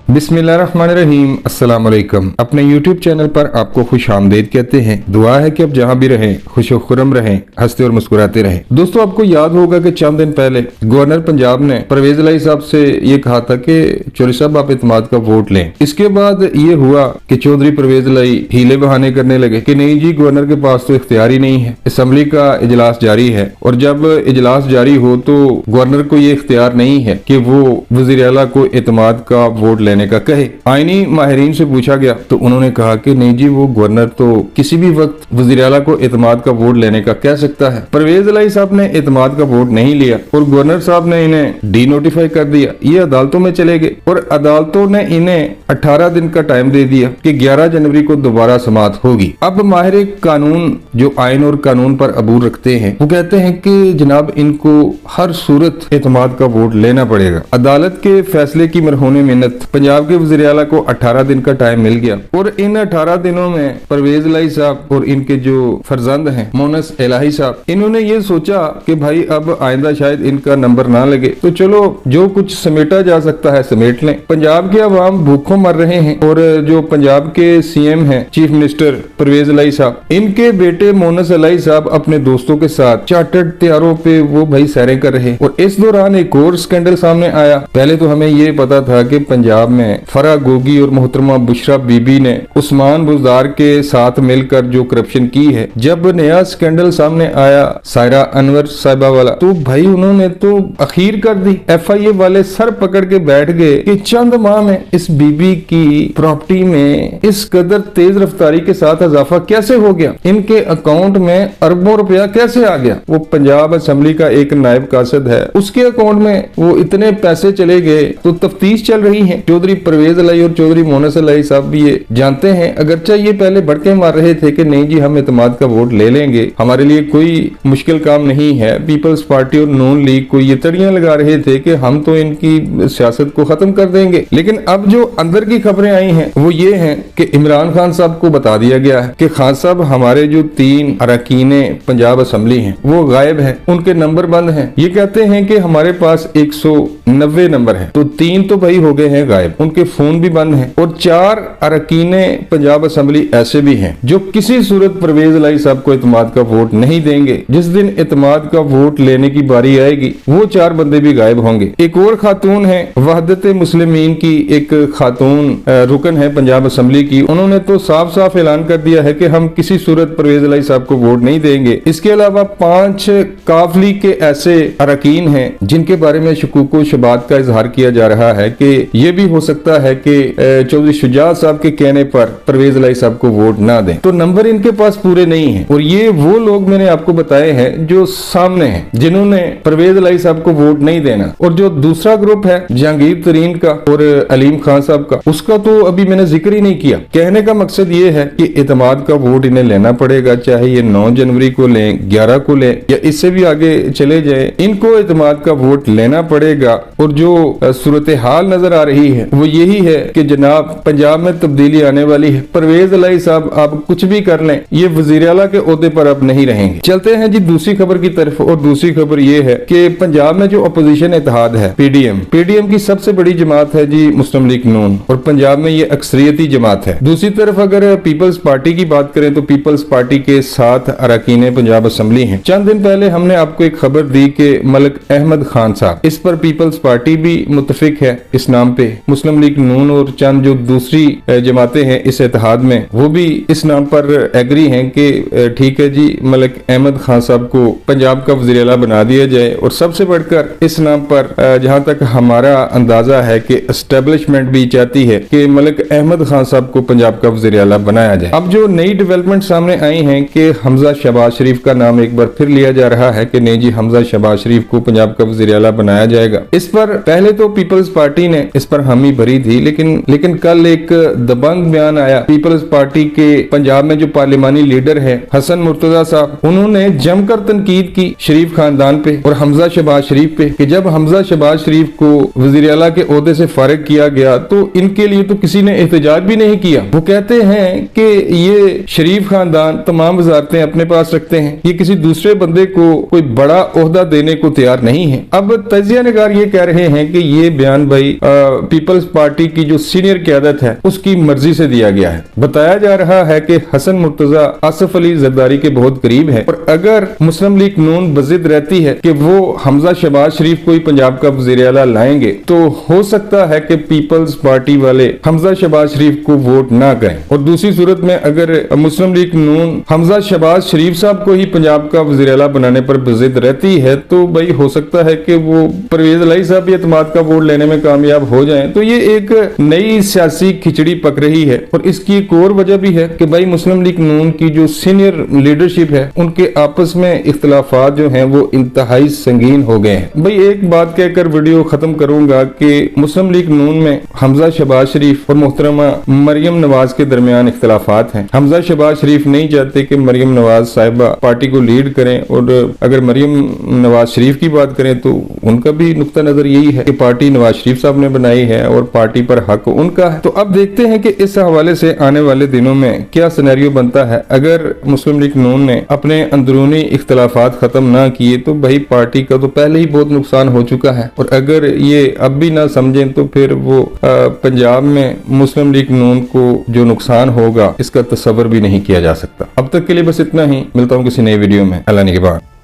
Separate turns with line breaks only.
बिस्मिल्लाहिर्रहमानिर्रहीम। अस्सलाम वालेकुम। अपने YouTube चैनल पर आपको खुश आमदीद कहते हैं। दुआ है कि आप जहाँ भी रहें खुश व खुर्रम रहें, हंसते और मुस्कुराते रहें। दोस्तों, आपको याद होगा कि चंद दिन पहले गवर्नर पंजाब ने परवेज इलाही साहब से ये कहा था कि चौधरी साहब आप इत्मीनाद का वोट लें। इसके बाद ये हुआ कि चौधरी परवेज इलाही हीले बहाने करने लगे कि नहीं जी, गवर्नर के पास तो इख्तियार ही नहीं है, असेंबली का इजलास जारी है और जब इजलास जारी हो तो गवर्नर को ये इख्तियार नहीं है कि वो वजीर आला को इत्मीनाद का वोट लेने का कहे। आईनी माहिरीन से पूछा गया तो उन्होंने कहा कि नहीं जी, वो गवर्नर तो किसी भी वक्त वजीर आला को इत्मीनाद का वोट लेने का कह सकता है। परवेज इलाही साहब ने इत्मीनाद का वोट नहीं लिया और गवर्नर साहब ने इन्हें डी नोटिफाई कर दिया। ये अदालतों में चले गए और अदालतों ने इन्हें 18 दिन का टाइम दे दिया कि 11 जनवरी को दोबारा समाअत होगी। अब माहिर कानून जो आइन और कानून पर अबूर रखते हैं वो कहते हैं कि जनाब इनको हर सूरत इत्मीनाद का वोट लेना पड़ेगा। अदालत के फैसले की मरहून मिन्नत पंजाब के वज़ीर आला को 18 दिन का टाइम मिल गया और इन 18 दिनों में परवेज इलाही साहब और इनके जो फर्जंद हैं मोनस इलाही साहब, इन्होंने ये सोचा कि भाई अब आइंदा शायद इनका नंबर ना लगे तो चलो जो कुछ समेटा जा सकता है समेट लें। पंजाब के अवाम भूखों मर रहे हैं और जो पंजाब के सीएम हैं चीफ मिनिस्टर परवेज इलाही साहब, इनके बेटे मोनस इलाही साहब अपने दोस्तों के साथ चार्टर्ड तैयारों पे वो भाई सैरें कर रहे और इस दौरान एक और स्कैंडल सामने आया। पहले तो हमें ये पता था कि पंजाब में फरा गोगी और मोहतरमा बुशरा बीबी ने उस्मान बुजदार के साथ मिलकर जो करप्शन की है, जब नया स्कैंडल सामने आया सायरा अनवर साहिबा वाला, तो भाई उन्होंने तो अखीर कर दी। FIA वाले सर पकड़ के बैठ गए कि चंद माह में इस बीबी की प्रॉपर्टी में इस कदर तेज रफ्तारी के साथ इजाफा कैसे हो गया, इनके अकाउंट में अरबों रुपया कैसे आ गया। वो पंजाब असेंबली का एक नायब कासद है, उसके अकाउंट में वो इतने पैसे चले गए। तो तफ्तीश चल रही है। चौधरी परवेज इलाही और चौधरी मोनस इलाही साहब भी ये जानते हैं, अगरचे ये पहले भड़के मार रहे थे कि नहीं जी हम इत्मीनाद का वोट ले लेंगे, हमारे लिए कोई मुश्किल काम नहीं है। पीपल्स पार्टी और नून लीग को ये तड़ियां लगा रहे थे कि हम तो इनकी सियासत को खत्म कर देंगे। लेकिन अब जो अंदर की खबरें आई हैं वो ये हैं कि इमरान खान साहब को बता दिया गया है कि खान साहब हमारे जो 3 अरकाने पंजाब असेंबली हैं वो गायब हैं, उनके नंबर बंद हैं। ये कहते हैं कि हमारे पास 190 नंबर है, तो 3 तो भाई हो गए हैं गायब, उनके फोन भी बंद हैं और 4 अरकाने पंजाब असेंबली ऐसे भी हैं जो किसी सूरत परवेज इलाही साहब को इत्मीनाद का वोट नहीं देंगे। जिस दिन इत्मीनाद का वोट लेने की बारी आएगी वो 4 बंदे भी गायब होंगे। एक और खातून है वहदत मुस्लिमीन की, एक खातून रुकन है पंजाब असेंबली की, उन्होंने तो साफ साफ ऐलान कर दिया है कि हम किसी सूरत परवेज इलाही साहब को वोट नहीं देंगे। इसके अलावा 5 काफ लीग के ऐसे अरकान हैं जिनके बारे में शुकूक व शुबात का इजहार किया जा रहा है कि ये भी हो सकता है कि चौधरी शुजात साहब के कहने पर परवेज इलाही साहब को वोट ना दें। तो नंबर इनके पास पूरे नहीं है और ये वो लोग मैंने आपको बताए हैं जो सामने हैं जिन्होंने परवेज इलाही साहब को वोट नहीं देना। और जो दूसरा ग्रुप है जहांगीर तरीन का और अलीम खान साहब का, उसका तो अभी मैंने जिक्र ही नहीं किया। कहने का मकसद ये है कि इत्मीनाद का वोट इन्हें लेना पड़ेगा, चाहे ये 9 जनवरी को लें, 11 को लें या इससे भी आगे चले जाए, इनको इत्मीनाद का वोट लेना पड़ेगा। और जो सूरत हाल नजर आ रही है वो यही है कि जनाब पंजाब में तब्दीली आने वाली है। परवेज इलाही साहब आप कुछ भी कर लें, ये वजीर आला के ओहदे पर अब नहीं रहेंगे। चलते हैं जी दूसरी खबर की तरफ और दूसरी खबर ये है कि पंजाब में जो अपोजिशन इत्तेहाद है पीडीएम की सबसे बड़ी जमात है जी मुस्लिम लीग नून और पंजाब में ये अक्सरियती जमात है। दूसरी तरफ अगर पीपल्स पार्टी की बात करें तो पीपल्स पार्टी के 7 अरकाने पंजाब असेंबली हैं। चंद दिन पहले हमने आपको एक खबर दी कि मलिक अहमद खान साहब, इस पर पीपल्स पार्टी भी मुतफिक है इस नाम पे। मुस्लिम लीग नून और चंद जो दूसरी जमातें हैं इस इत्तेहाद में वो भी इस नाम पर एग्री हैं कि ठीक है जी मलिक अहमद खान साहब को पंजाब का वज़ीर आला बना दिया जाए। और सबसे बढ़कर इस नाम पर जहां तक हमारा अंदाजा है कि एस्टेब्लिशमेंट भी चाहती है कि मलिक अहमद खान साहब को पंजाब का वज़ीर आला बनाया जाए। अब जो नई डेवलपमेंट सामने आई हैं कि हमजा शहबाज शरीफ का नाम एक बार फिर लिया जा रहा है कि नहीं जी हमजा शहबाज शरीफ को पंजाब का वज़ीर आला बनाया जाएगा। इस पर पहले तो पीपल्स पार्टी ने इस पर हामी भरी थी, लेकिन कल एक दबंग बयान आया पीपल्स पार्टी के पंजाब में जो पार्लिमानी लीडर है हसन मुर्तजा साहब, उन्होंने जमकर तनकीद की शरीफ खानदान पे और हमजा शहबाज शरीफ पे कि जब हमजा शहबाज शरीफ को वज़ीर आला के ओहदे से फारिग किया गया तो इनके लिए तो किसी ने एहतजाज भी नहीं किया। वो कहते हैं कि ये शरीफ खानदान तमाम वजारतें अपने पास रखते हैं, ये किसी दूसरे बंदे को कोई बड़ा ओहदा देने को तैयार नहीं है। अब तजिया निगार ये कह रहे हैं कि ये बयान भाई पीपल्स पीपल्स पार्टी की जो सीनियर क़यादत है उसकी मर्जी से दिया गया है। बताया जा रहा है कि हसन मुर्तजा आसिफ अली जरदारी के बहुत करीब है और अगर मुस्लिम लीग नून बजिद रहती है कि वो हमजा शहबाज शरीफ को ही पंजाब का वज़ीर आला लाएंगे तो हो सकता है कि पीपल्स पार्टी वाले हमजा शहबाज शरीफ को वोट ना करें, और दूसरी सूरत में अगर मुस्लिम लीग नून हमजा शहबाज शरीफ साहब को ही पंजाब का वज़ीर आला बनाने पर बजिद रहती है तो भाई हो सकता है कि वो परवेज इलाही साहब एतमाद का वोट लेने में कामयाब हो जाएं। तो ये एक नई सियासी खिचड़ी पक रही है और इसकी एक और वजह भी है कि भाई मुस्लिम लीग नून की जो सीनियर लीडरशिप है उनके आपस में इख्तलाफात जो हैं वो इंतहाई संगीन हो गए हैं। भाई एक बात कहकर वीडियो खत्म करूंगा कि मुस्लिम लीग नून में हमजा शहबाज शरीफ और मोहतरमा मरियम नवाज के दरमियान इख्तलाफात हैं। हमजा शहबाज शरीफ नहीं चाहते कि मरियम नवाज साहिबा पार्टी को लीड करें, और अगर मरियम नवाज शरीफ की बात करें तो उनका भी नुक्ता नजर यही है कि पार्टी नवाज शरीफ साहब ने बनाई है और पार्टी पर हक उनका है। तो अब देखते हैं कि इस हवाले से आने वाले दिनों में क्या सिनेरियो बनता है। अगर मुस्लिम लीग नून ने अपने अंदरूनी इख्तलाफात खत्म ना किए तो भाई पार्टी का तो पहले ही बहुत नुकसान हो चुका है, और अगर ये अब भी ना समझें तो फिर वो पंजाब में मुस्लिम लीग नून को जो नुकसान होगा इसका तस्वर भी नहीं किया जा सकता। अब तक के लिए बस इतना ही, मिलता हूँ किसी नई वीडियो में। अल्लाह निगहबान।